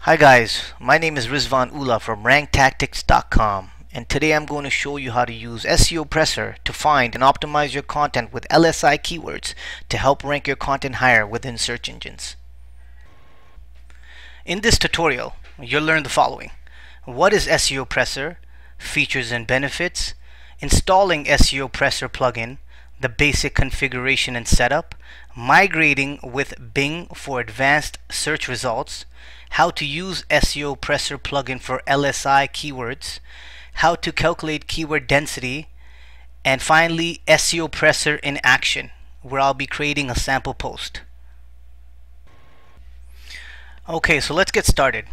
Hi guys, my name is Rizvan Ullah from ranktactics.com, and today I'm going to show you how to use SEOPressor to find and optimize your content with LSI keywords to help rank your content higher within search engines. In this tutorial, you'll learn the following: what is SEOPressor, features and benefits, installing SEOPressor plugin, the basic configuration and setup, migrating with Bing for advanced search results, how to use SEOPressor plugin for LSI keywords, how to calculate keyword density, and finally SEOPressor in action, where I'll be creating a sample post. Okay, so let's get started.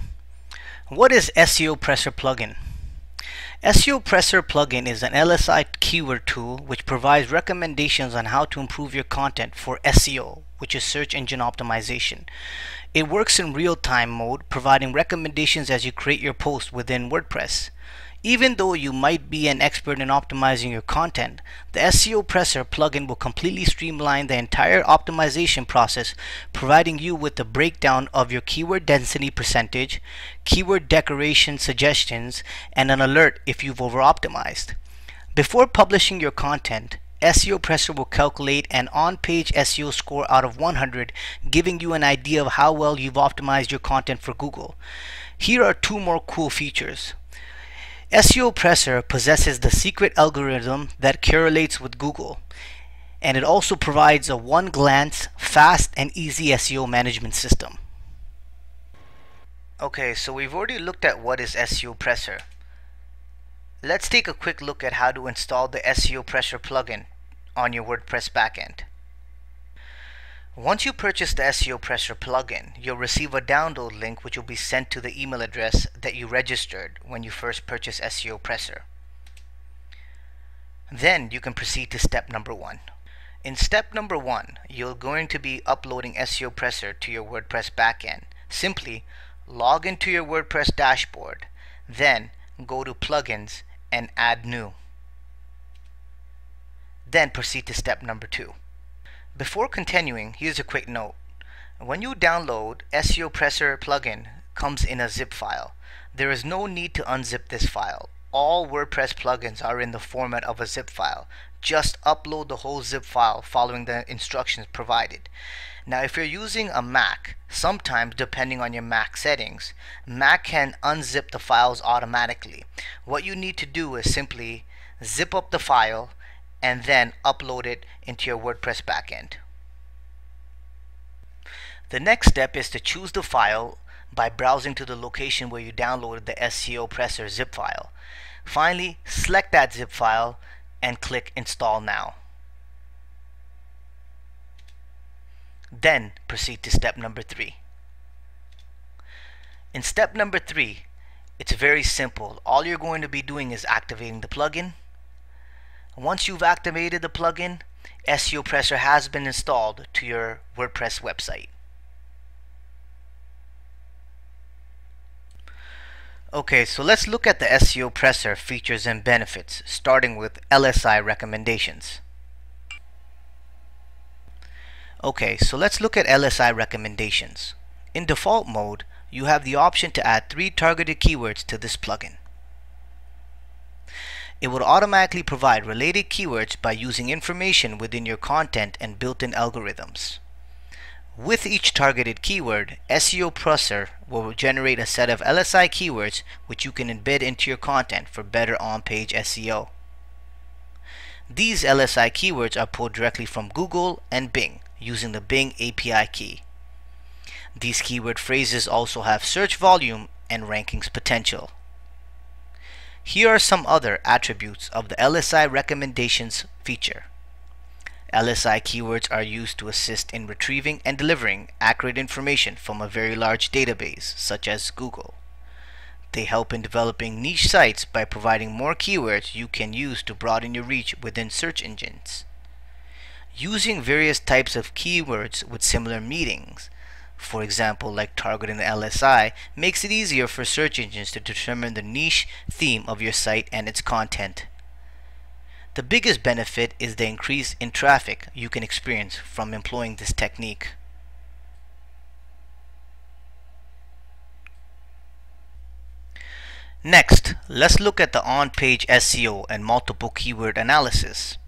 What is SEOPressor plugin? SEOPressor plugin is an LSI keyword tool which provides recommendations on how to improve your content for SEO, which is search engine optimization. It works in real-time mode, providing recommendations as you create your post within WordPress. Even though you might be an expert in optimizing your content, the SEOPressor plugin will completely streamline the entire optimization process, providing you with a breakdown of your keyword density percentage, keyword decoration suggestions, and an alert if you've over-optimized. Before publishing your content, SEOPressor will calculate an on-page SEO score out of 100, giving you an idea of how well you've optimized your content for Google. Here are two more cool features. SEOPressor possesses the secret algorithm that correlates with Google, and it also provides a one-glance, fast and easy SEO management system. Okay, so we've already looked at what is SEOPressor. Let's take a quick look at how to install the SEOPressor plugin on your WordPress backend. Once you purchase the SEOPressor plugin, you'll receive a download link which will be sent to the email address that you registered when you first purchased SEOPressor. Then you can proceed to step number 1. In step number 1, you're going to be uploading SEOPressor to your WordPress backend. Simply log into your WordPress dashboard, then go to Plugins and Add New. Then proceed to step number 2. Before continuing, here's a quick note. When you download SEOPressor plugin comes in a zip file. There is no need to unzip this file. All WordPress plugins are in the format of a zip file. Just upload the whole zip file following the instructions provided. Now if you're using a Mac, sometimes depending on your Mac settings, Mac can unzip the files automatically. What you need to do is simply zip up the file and then upload it into your WordPress backend. The next step is to choose the file by browsing to the location where you downloaded the SEOPressor zip file. Finally, select that zip file and click Install Now. Then proceed to step number 3. In step number 3, it's very simple. All you're going to be doing is activating the plugin. Once you've activated the plugin, SEOPressor has been installed to your WordPress website. Okay, so let's look at the SEOPressor features and benefits, starting with Lsi Recommendations. Okay, so let's look at Lsi Recommendations. In default mode, you have the option to add 3 targeted keywords to this plugin. It will automatically provide related keywords by using information within your content and built-in algorithms. With each targeted keyword, SEOPressor will generate a set of LSI keywords which you can embed into your content for better on-page SEO. These LSI keywords are pulled directly from Google and Bing using the Bing API key. These keyword phrases also have search volume and rankings potential. Here are some other attributes of the Lsi Recommendations feature. LSI keywords are used to assist in retrieving and delivering accurate information from a very large database, such as Google. They help in developing niche sites by providing more keywords you can use to broaden your reach within search engines. Using various types of keywords with similar meanings, for example like targeting the LSI, makes it easier for search engines to determine the niche theme of your site and its content. The biggest benefit is the increase in traffic you can experience from employing this technique. Next, let's look at the on-page SEO and multiple keyword analysis.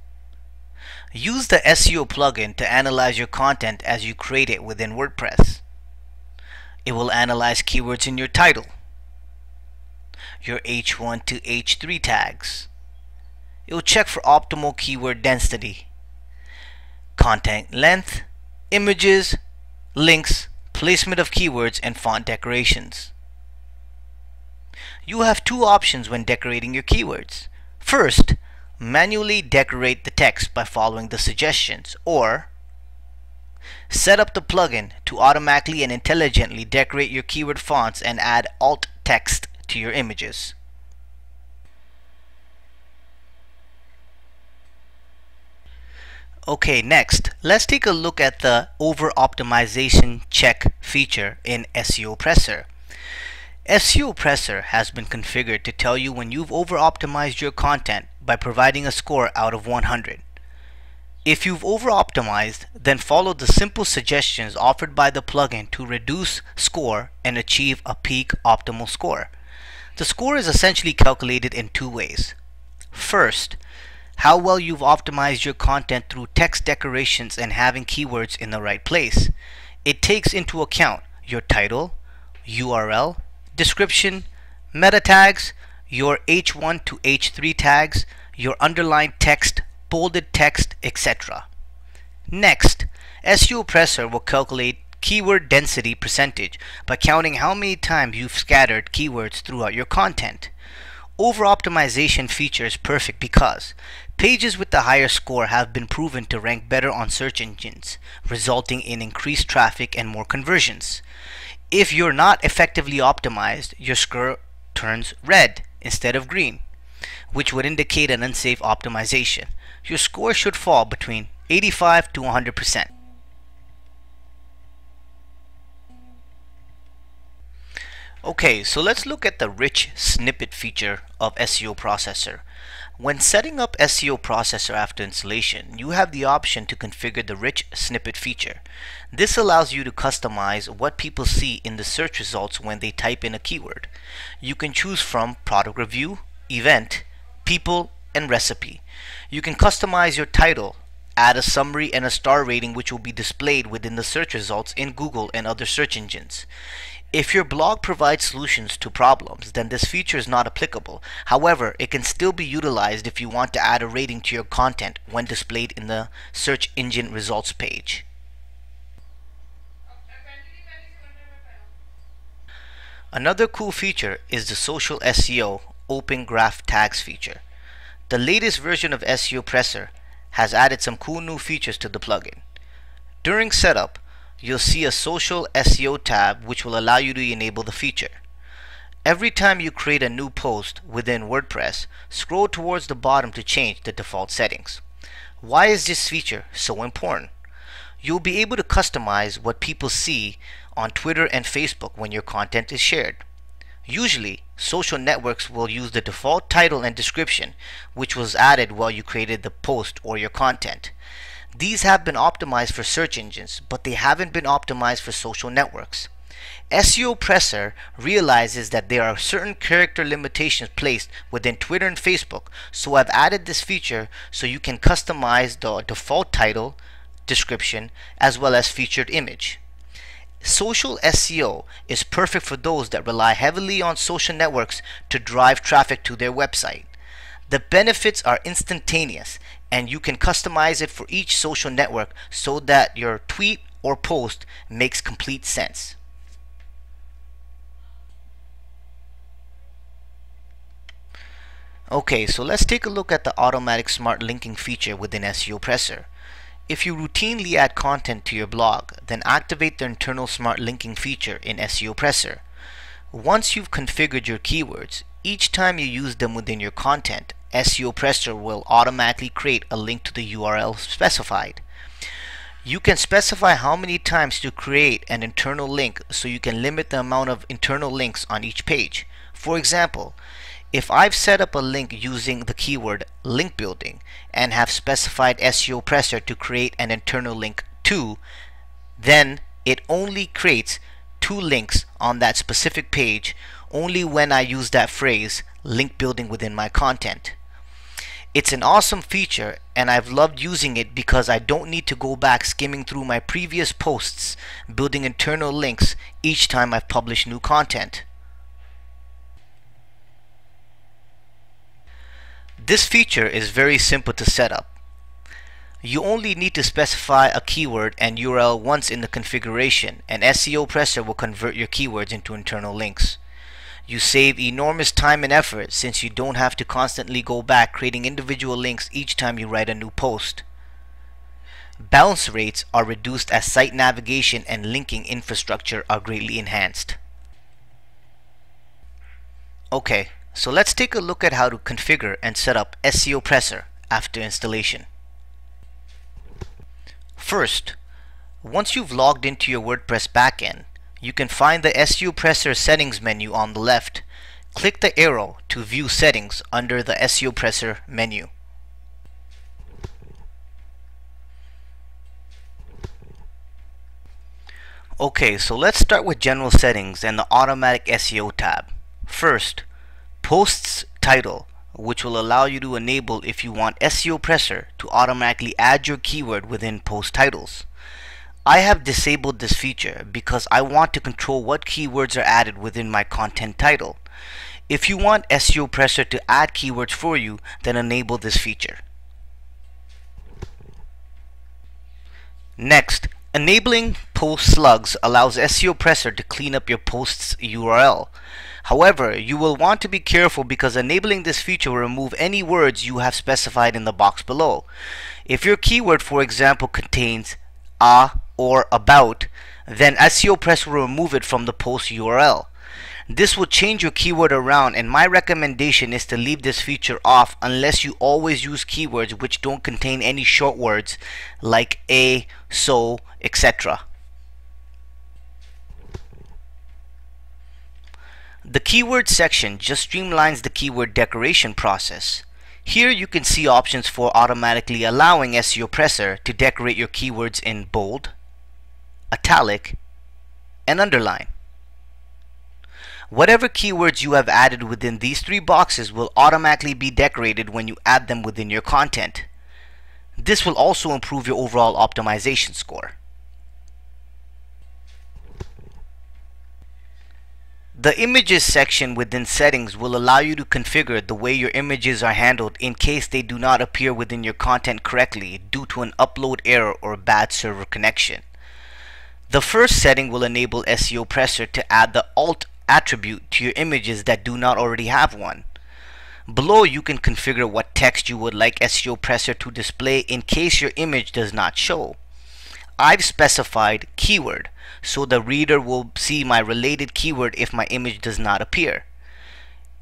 Use the SEO plugin to analyze your content as you create it within WordPress. It will analyze keywords in your title, your H1 to H3 tags. It will check for optimal keyword density, content length, images, links, placement of keywords, and font decorations. You have two options when decorating your keywords. First, manually decorate the text by following the suggestions, or set up the plugin to automatically and intelligently decorate your keyword fonts and add alt text to your images. Okay, next, let's take a look at the over optimization check feature in SEOPressor. SEOPressor has been configured to tell you when you've over optimized your content by providing a score out of 100. If you've over optimized, then follow the simple suggestions offered by the plugin to reduce score and achieve a peak optimal score. The score is essentially calculated in two ways. First, how well you've optimized your content through text decorations and having keywords in the right place. It takes into account your title, URL, description, meta tags, your H1 to H3 tags, your underlined text, bolded text, etc. Next, SEOPressor will calculate keyword density percentage by counting how many times you've scattered keywords throughout your content. Over-optimization feature is perfect because pages with the higher score have been proven to rank better on search engines, resulting in increased traffic and more conversions. If you're not effectively optimized, your score turns red instead of green, which would indicate an unsafe optimization. Your score should fall between 85 to 100%. Okay, so let's look at the rich snippet feature of SEOPressor. When setting up SEOPressor after installation, you have the option to configure the rich snippet feature. This allows you to customize what people see in the search results when they type in a keyword. You can choose from product review, event, people, and recipe. You can customize your title, add a summary and a star rating which will be displayed within the search results in Google and other search engines. If your blog provides solutions to problems, then this feature is not applicable. However, it can still be utilized if you want to add a rating to your content when displayed in the search engine results page. Another cool feature is the social SEO open graph tags feature. The latest version of SEOPressor has added some cool new features to the plugin. During setup, you'll see a social SEO tab which will allow you to enable the feature. Every time you create a new post within WordPress, scroll towards the bottom to change the default settings. Why is this feature so important? You'll be able to customize what people see on Twitter and Facebook when your content is shared. Usually, social networks will use the default title and description which was added while you created the post or your content. These have been optimized for search engines, but they haven't been optimized for social networks. SEOPressor realizes that there are certain character limitations placed within Twitter and Facebook, so I've added this feature so you can customize the default title, description, as well as featured image. Social SEO is perfect for those that rely heavily on social networks to drive traffic to their website. The benefits are instantaneous, and you can customize it for each social network so that your tweet or post makes complete sense. Okay, so let's take a look at the automatic smart linking feature within SEOPressor. If you routinely add content to your blog, then activate the internal smart linking feature in SEOPressor. Once you've configured your keywords, each time you use them within your content, SEOPressor will automatically create a link to the URL specified. You can specify how many times to create an internal link so you can limit the amount of internal links on each page. For example, if I've set up a link using the keyword link building and have specified SEOPressor to create an internal link to, then it only creates 2 links on that specific page only when I use that phrase, link building, within my content. It's an awesome feature and I've loved using it because I don't need to go back skimming through my previous posts building internal links each time I've published new content. This feature is very simple to set up. You only need to specify a keyword and URL once in the configuration, and SEOPressor will convert your keywords into internal links. You save enormous time and effort since you don't have to constantly go back creating individual links each time you write a new post. Bounce rates are reduced as site navigation and linking infrastructure are greatly enhanced. Okay, so let's take a look at how to configure and set up SEOPressor after installation. First, once you've logged into your WordPress backend, you can find the SEOPressor settings menu on the left. Click the arrow to view settings under the SEOPressor menu. Okay, so let's start with general settings and the automatic SEO tab. First, posts title, which will allow you to enable if you want SEOPressor to automatically add your keyword within post titles. I have disabled this feature because I want to control what keywords are added within my content title. If you want SEOPressor to add keywords for you, then enable this feature. Next, enabling post slugs allows SEOPressor to clean up your post's URL. However, you will want to be careful because enabling this feature will remove any words you have specified in the box below. If your keyword, for example, contains a or about, then SEOPressor will remove it from the post URL. This will change your keyword around, and my recommendation is to leave this feature off unless you always use keywords which don't contain any short words like a, so, etc. The keyword section just streamlines the keyword decoration process. Here you can see options for automatically allowing SEOPressor to decorate your keywords in bold, italic, and underline. Whatever keywords you have added within these three boxes will automatically be decorated when you add them within your content. This will also improve your overall optimization score. The images section within settings will allow you to configure the way your images are handled in case they do not appear within your content correctly due to an upload error or bad server connection. The first setting will enable SEOPressor to add the alt attribute to your images that do not already have one. Below, you can configure what text you would like SEOPressor to display in case your image does not show. I've specified keyword, so the reader will see my related keyword if my image does not appear.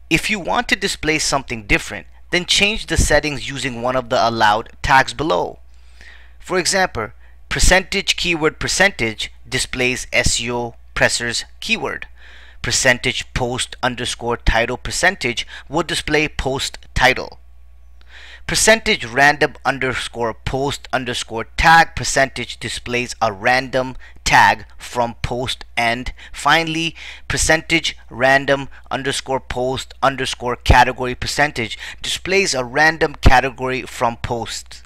If you want to display something different, then change the settings using one of the allowed tags below. For example, percentage keyword percentage displays SEOPressor's keyword. Percentage post underscore title percentage will display post title. Percentage random underscore post underscore tag percentage displays a random tag from post, and finally percentage random underscore post underscore category percentage displays a random category from post.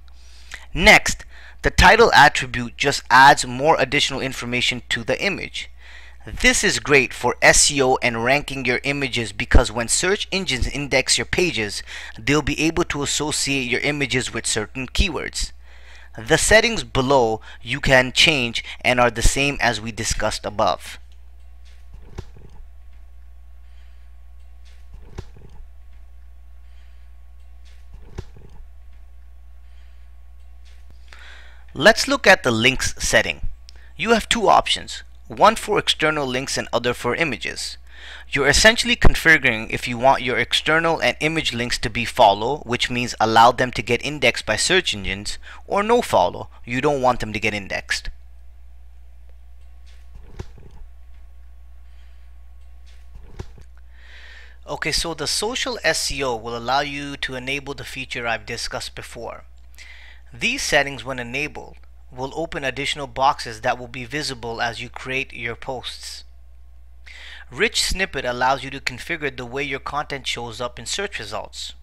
Next, the title attribute just adds more additional information to the image. This is great for SEO and ranking your images because when search engines index your pages, they'll be able to associate your images with certain keywords. The settings below you can change and are the same as we discussed above. Let's look at the links setting. You have two options. One for external links and other for images. You're essentially configuring if you want your external and image links to be follow, which means allow them to get indexed by search engines, or no follow, you don't want them to get indexed. Okay, so the social SEO will allow you to enable the feature I've discussed before. These settings, when enabled, will open additional boxes that will be visible as you create your posts. Rich Snippet allows you to configure the way your content shows up in search results.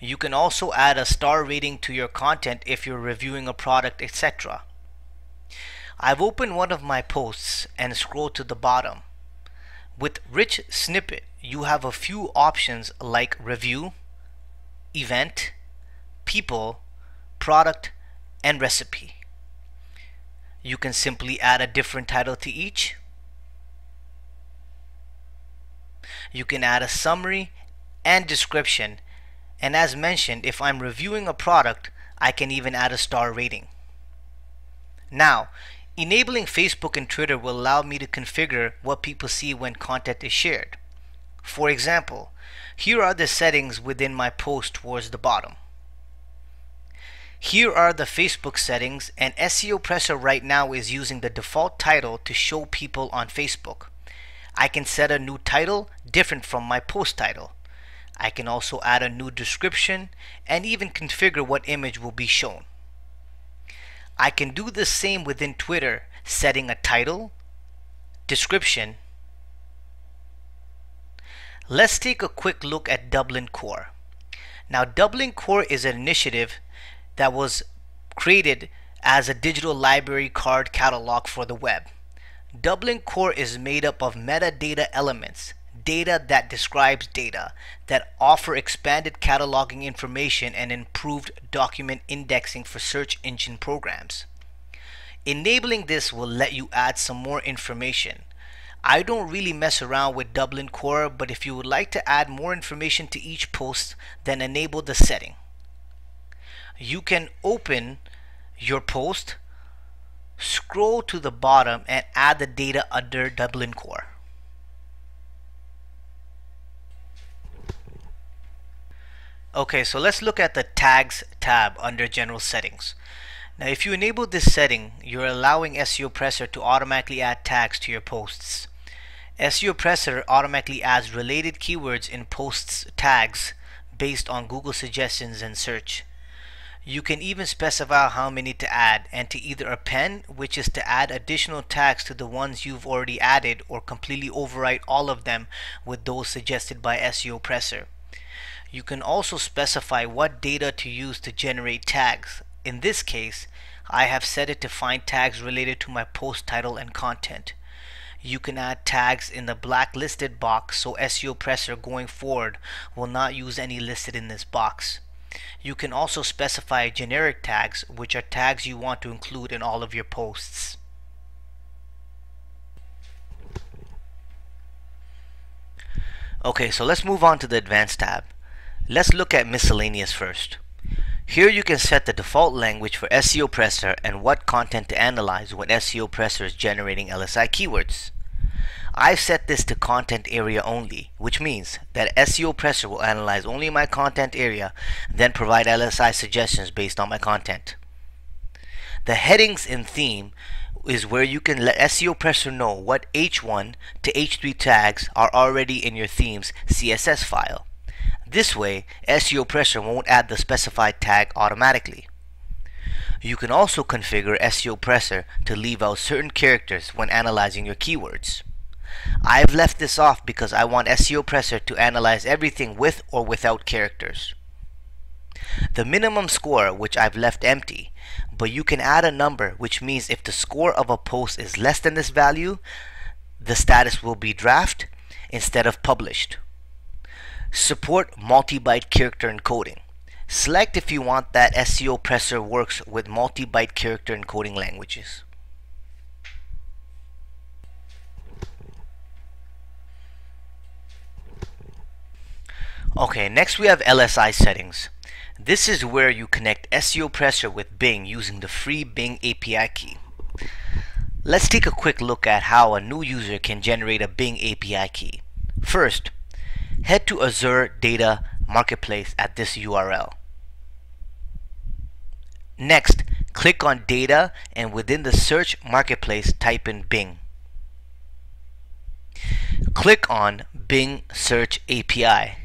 You can also add a star rating to your content if you're reviewing a product, etc. I've opened one of my posts and scrolled to the bottom. With Rich Snippet, you have a few options like review, event, people, product, and recipe. You can simply add a different title to each. You can add a summary and description, and as mentioned, if I'm reviewing a product, I can even add a star rating. Now, enabling Facebook and Twitter will allow me to configure what people see when content is shared. For example, here are the settings within my post towards the bottom. Here are the Facebook settings, and SEOPressor right now is using the default title to show people on Facebook. I can set a new title different from my post title. I can also add a new description and even configure what image will be shown. I can do the same within Twitter, setting a title, description. Let's take a quick look at Dublin Core. Now, Dublin Core is an initiative that was created as a digital library card catalog for the web. Dublin Core is made up of metadata elements, data that describes data, that offer expanded cataloging information and improved document indexing for search engine programs. Enabling this will let you add some more information. I don't really mess around with Dublin Core, but if you would like to add more information to each post, then enable the setting. You can open your post, scroll to the bottom, and add the data under Dublin Core. Okay, so let's look at the Tags tab under General Settings. Now, if you enable this setting, you're allowing SEOPressor to automatically add tags to your posts. SEOPressor automatically adds related keywords in posts tags based on Google suggestions and search. You can even specify how many to add and to either append, which is to add additional tags to the ones you've already added, or completely overwrite all of them with those suggested by SEOPressor. You can also specify what data to use to generate tags. In this case, I have set it to find tags related to my post title and content. You can add tags in the blacklisted box, so SEOPressor going forward will not use any listed in this box. You can also specify generic tags, which are tags you want to include in all of your posts. Okay, so let's move on to the Advanced tab. Let's look at Miscellaneous first. Here you can set the default language for SEOPressor and what content to analyze when SEOPressor is generating LSI keywords. I've set this to content area only, which means that SEOPressor will analyze only my content area, then provide LSI suggestions based on my content. The headings in theme is where you can let SEOPressor know what H1 to H3 tags are already in your theme's CSS file. This way, SEOPressor won't add the specified tag automatically. You can also configure SEOPressor to leave out certain characters when analyzing your keywords. I've left this off because I want SEOPressor to analyze everything with or without characters. The minimum score, which I've left empty, but you can add a number, which means if the score of a post is less than this value, the status will be draft instead of published. Support multi-byte character encoding. Select if you want that SEOPressor works with multi-byte character encoding languages. Okay, next we have LSI Settings. This is where you connect SEOPressor with Bing using the free Bing API key. Let's take a quick look at how a new user can generate a Bing API key. First, head to Azure Data Marketplace at this URL. Next, click on Data, and within the Search Marketplace, type in Bing. Click on Bing Search API.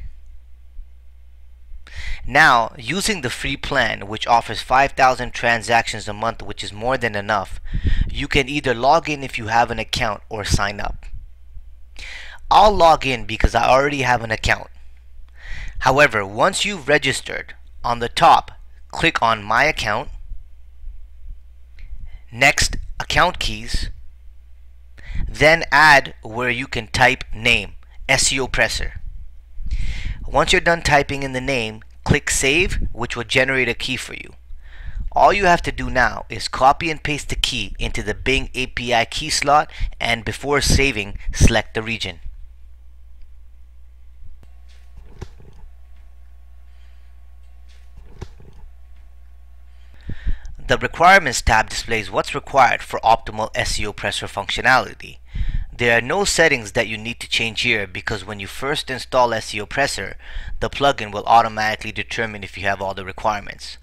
Now, using the free plan, which offers 5,000 transactions a month, which is more than enough, you can either log in if you have an account or sign up. I'll log in because I already have an account. However, once you've registered, on the top, click on My Account, next, Account Keys, then add where you can type name, SEOPressor. Once you're done typing in the name, click Save, which will generate a key for you. All you have to do now is copy and paste the key into the Bing API key slot, and before saving, select the region. The Requirements tab displays what's required for optimal SEOPressor functionality. There are no settings that you need to change here because when you first install SEOPressor, the plugin will automatically determine if you have all the requirements.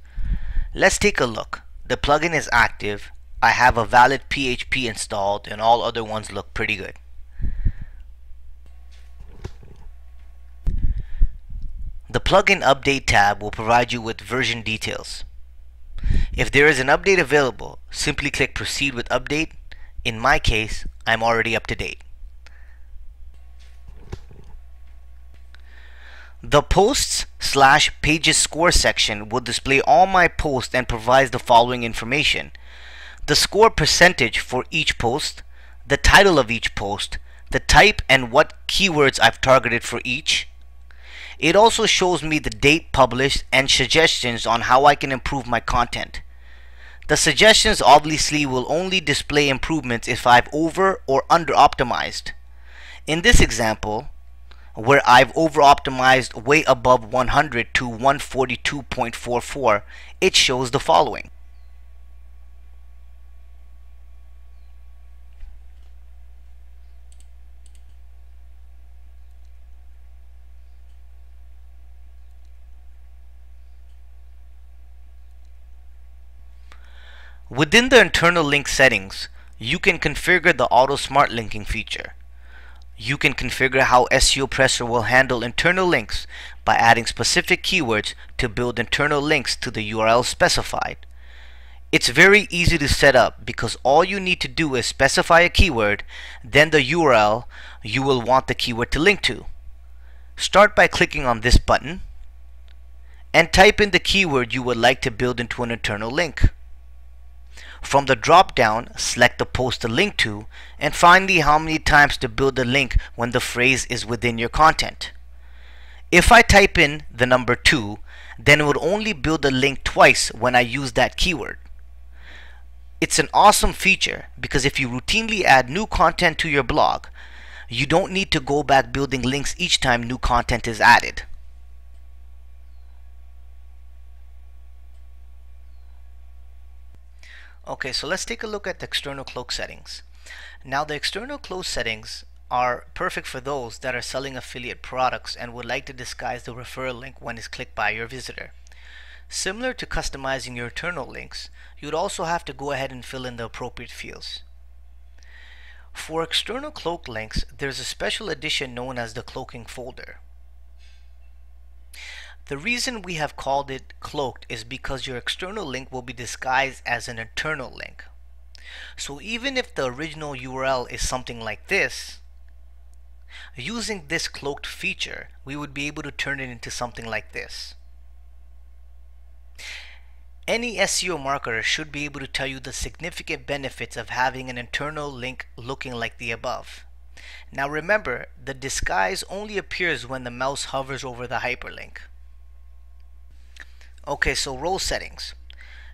Let's take a look. The plugin is active, I have a valid PHP installed, and all other ones look pretty good. The Plugin Update tab will provide you with version details. If there is an update available, simply click Proceed with Update. In my case, I'm already up to date. The Posts/Pages Score section will display all my posts and provides the following information: the score percentage for each post, the title of each post, the type and what keywords I've targeted for each. It also shows me the date published and suggestions on how I can improve my content. The suggestions obviously will only display improvements if I've over or under optimized. In this example, where I've over optimized way above 100 to 142.44, it shows the following. Within the internal link settings, you can configure the auto smart linking feature. You can configure how SEOPressor will handle internal links by adding specific keywords to build internal links to the URL specified. It's very easy to set up because all you need to do is specify a keyword, then the URL you will want the keyword to link to. Start by clicking on this button and type in the keyword you would like to build into an internal link. From the drop down, select the post to link to, and finally how many times to build the link when the phrase is within your content. If I type in the number 2, then it would only build the link twice when I use that keyword. It's an awesome feature because if you routinely add new content to your blog, you don't need to go back building links each time new content is added. Okay, so let's take a look at the external cloak settings. Now the external cloak settings are perfect for those that are selling affiliate products and would like to disguise the referral link when it's clicked by your visitor. Similar to customizing your internal links, you'd also have to go ahead and fill in the appropriate fields. For external cloak links, there's a special edition known as the cloaking folder. The reason we have called it cloaked is because your external link will be disguised as an internal link. So even if the original URL is something like this, using this cloaked feature, we would be able to turn it into something like this. Any SEO marketer should be able to tell you the significant benefits of having an internal link looking like the above. Now remember, the disguise only appears when the mouse hovers over the hyperlink. Okay, so role settings.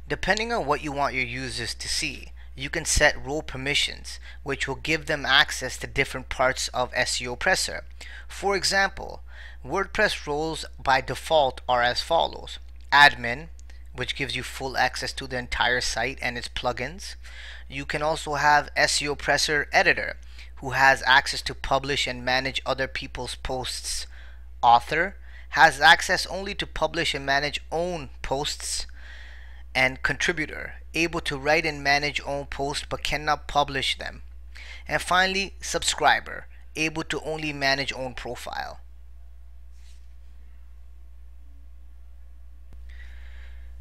Depending on what you want your users to see, you can set role permissions, which will give them access to different parts of SEOPressor. For example, WordPress roles by default are as follows: admin, which gives you full access to the entire site and its plugins. You can also have SEOPressor editor, who has access to publish and manage other people's posts. Author has access only to publish and manage own posts. And contributor, able to write and manage own posts but cannot publish them. And finally, subscriber, able to only manage own profile.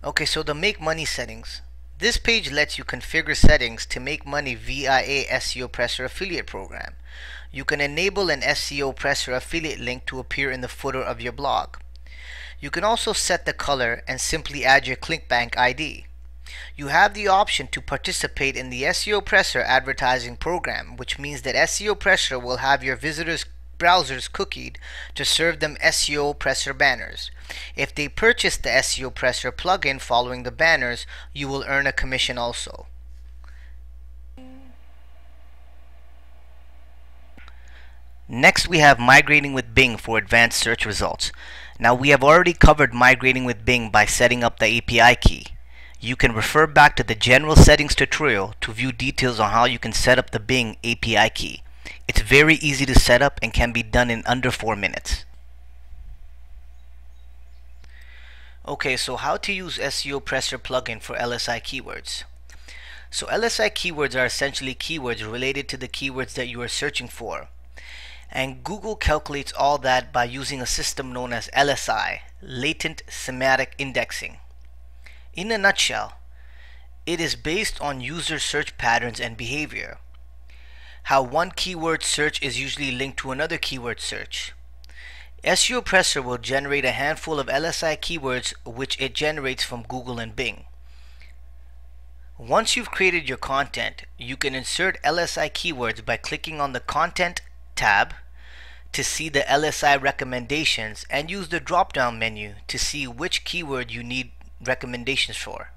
Okay, so the Make Money settings. This page lets you configure settings to make money via a SEOPressor affiliate program. You can enable an SEOPressor affiliate link to appear in the footer of your blog. You can also set the color and simply add your ClickBank ID. You have the option to participate in the SEOPressor advertising program, which means that SEOPressor will have your visitors' browsers cookied to serve them SEOPressor banners. If they purchase the SEOPressor plugin following the banners, you will earn a commission also. Next, we have migrating with Bing for advanced search results. Now, we have already covered migrating with Bing by setting up the API key. You can refer back to the general settings tutorial to view details on how you can set up the Bing API key. It's very easy to set up and can be done in under 4 minutes. Okay, so how to use SEOPressor plugin for LSI keywords. So LSI keywords are essentially keywords related to the keywords that you are searching for. And Google calculates all that by using a system known as LSI, Latent Semantic Indexing. In a nutshell, it is based on user search patterns and behavior. How one keyword search is usually linked to another keyword search. SEOPressor will generate a handful of LSI keywords which it generates from Google and Bing. Once you've created your content, you can insert LSI keywords by clicking on the Content tab to see the Lsi Recommendations and use the drop-down menu to see which keyword you need recommendations for.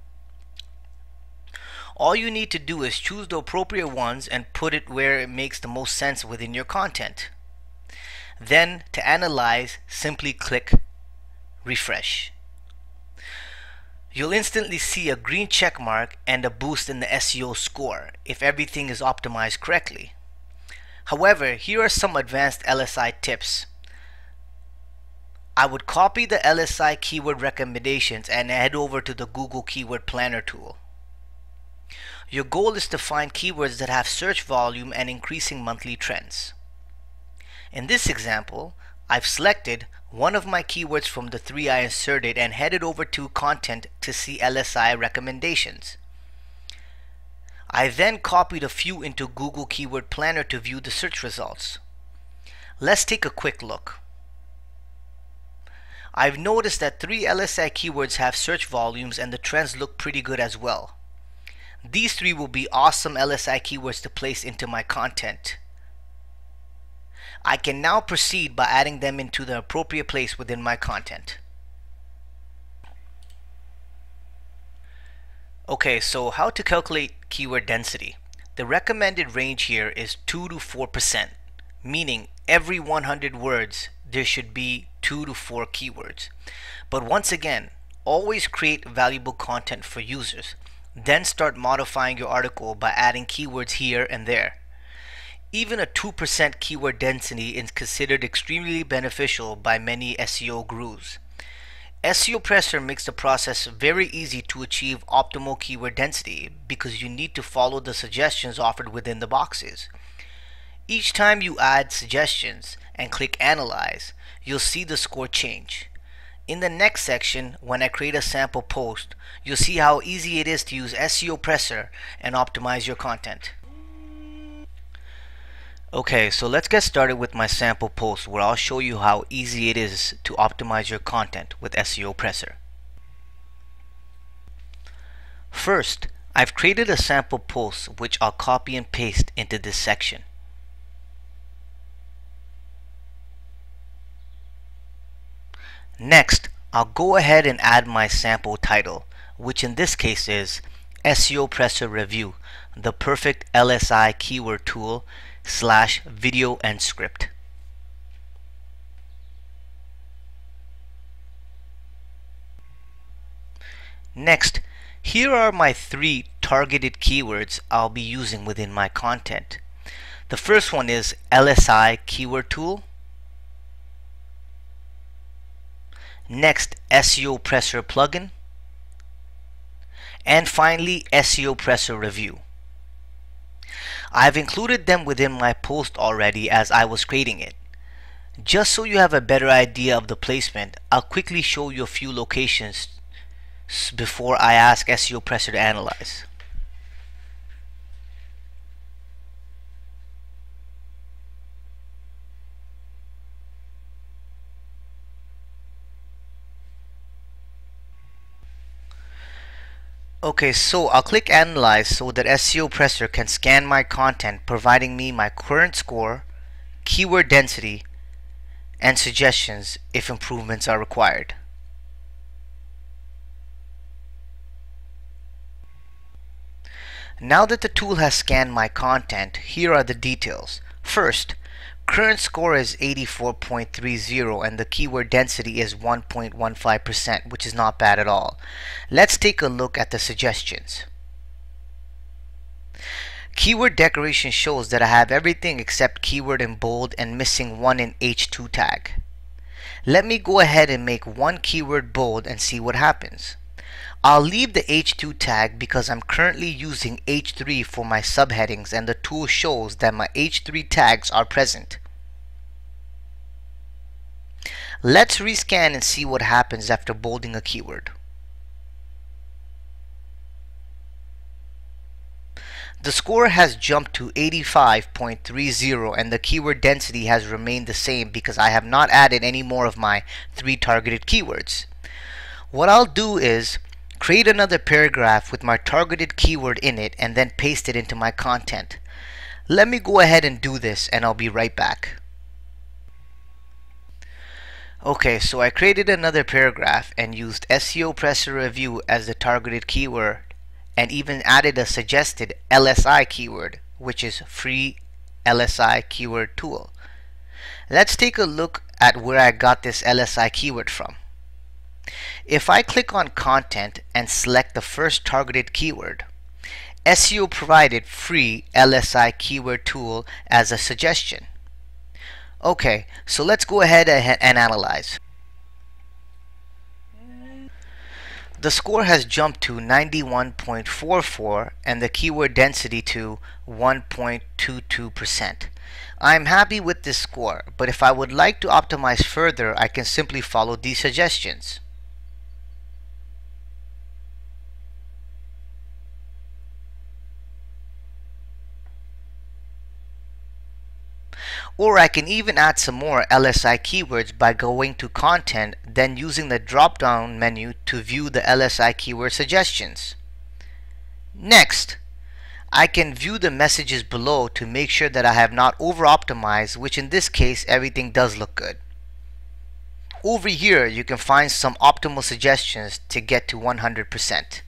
All you need to do is choose the appropriate ones and put it where it makes the most sense within your content. Then, to analyze, simply click Refresh. You'll instantly see a green check mark and a boost in the SEO score if everything is optimized correctly. However, here are some advanced LSI tips. I would copy the LSI Keyword Recommendations and head over to the Google Keyword Planner tool. Your goal is to find keywords that have search volume and increasing monthly trends. In this example, I've selected one of my keywords from the 3 I inserted and headed over to Content to see LSI Recommendations. I then copied a few into Google Keyword Planner to view the search results. Let's take a quick look. I've noticed that 3 LSI keywords have search volumes and the trends look pretty good as well. These 3 will be awesome LSI keywords to place into my content. I can now proceed by adding them into the appropriate place within my content. Okay, so how to calculate keyword density. The recommended range here is 2 to 4%, meaning every 100 words there should be 2 to 4 keywords. But once again, always create valuable content for users. Then start modifying your article by adding keywords here and there. Even a 2% keyword density is considered extremely beneficial by many SEO gurus. SEOPressor makes the process very easy to achieve optimal keyword density because you need to follow the suggestions offered within the boxes. Each time you add suggestions and click Analyze, you'll see the score change. In the next section, when I create a sample post, you'll see how easy it is to use SEOPressor and optimize your content. Okay, so let's get started with my sample post where I'll show you how easy it is to optimize your content with SEOPressor. First, I've created a sample post which I'll copy and paste into this section. Next, I'll go ahead and add my sample title, which in this case is SEOPressor Review, the perfect LSI Keyword Tool / video and script. Next, here are my 3 targeted keywords I'll be using within my content. The first one is LSI Keyword Tool. Next, SEOPressor Plugin. And finally, SEOPressor Review. I've included them within my post already as I was creating it. Just so you have a better idea of the placement, I'll quickly show you a few locations before I ask SEOPressor to analyze. Okay, so I'll click Analyze so that SEOPressor can scan my content, providing me my current score, keyword density, and suggestions if improvements are required. Now that the tool has scanned my content, here are the details. First, current score is 84.30 and the keyword density is 1.15%, which is not bad at all. Let's take a look at the suggestions. Keyword decoration shows that I have everything except keyword in bold and missing one in H2 tag. Let me go ahead and make one keyword bold and see what happens. I'll leave the H2 tag because I'm currently using H3 for my subheadings and the tool shows that my H3 tags are present. Let's rescan and see what happens after bolding a keyword. The score has jumped to 85.30 and the keyword density has remained the same because I have not added any more of my 3 targeted keywords. What I'll do is create another paragraph with my targeted keyword in it and then paste it into my content. Let me go ahead and do this and I'll be right back. Okay, so I created another paragraph and used SEOPressor review as the targeted keyword and even added a suggested LSI keyword, which is free LSI Keyword Tool. Let's take a look at where I got this LSI keyword from. If I click on content and select the first targeted keyword, SEO provided free LSI Keyword Tool as a suggestion. Okay, so let's go ahead and analyze. The score has jumped to 91.44 and the keyword density to 1.22%. I'm happy with this score, but if I would like to optimize further, I can simply follow these suggestions. Or I can even add some more LSI keywords by going to content, then using the drop down menu to view the LSI keyword suggestions. Next, I can view the messages below to make sure that I have not over optimized, which in this case everything does look good. Over here you can find some optimal suggestions to get to 100%.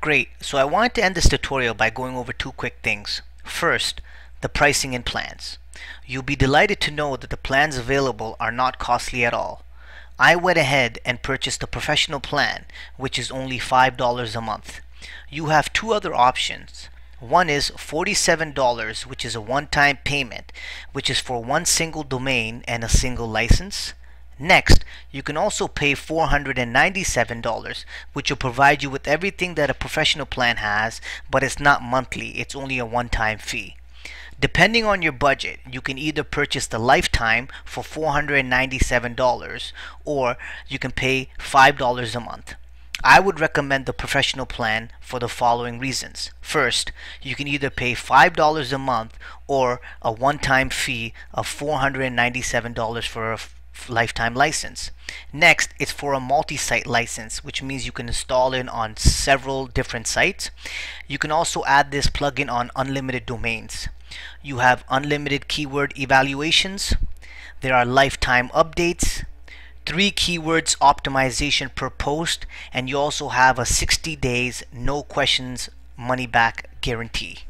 Great, so I wanted to end this tutorial by going over 2 quick things. First, the pricing and plans. You'll be delighted to know that the plans available are not costly at all. I went ahead and purchased a professional plan, which is only $5 a month. You have 2 other options. One is $47, which is a one-time payment, which is for one single domain and a single license. Next, you can also pay $497, which will provide you with everything that a professional plan has, but it's not monthly, it's only a one-time fee. Depending on your budget, you can either purchase the lifetime for $497 or you can pay $5 a month. I would recommend the professional plan for the following reasons. First, you can either pay $5 a month or a one-time fee of $497 for a lifetime license. Next, it's for a multi-site license, which means you can install it on several different sites. You can also add this plugin on unlimited domains. You have unlimited keyword evaluations. There are lifetime updates, 3 keywords optimization per post, and you also have a 60 days no questions money back guarantee.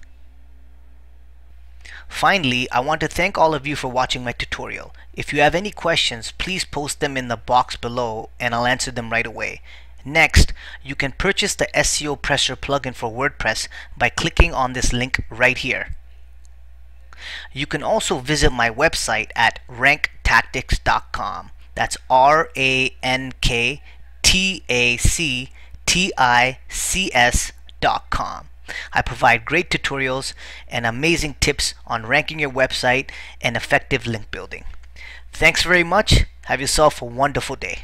Finally, I want to thank all of you for watching my tutorial. If you have any questions, please post them in the box below and I'll answer them right away. Next, you can purchase the SEOPressor plugin for WordPress by clicking on this link right here. You can also visit my website at ranktactics.com. That's RANKTACTICS.com. I provide great tutorials and amazing tips on ranking your website and effective link building. Thanks very much. Have yourself a wonderful day.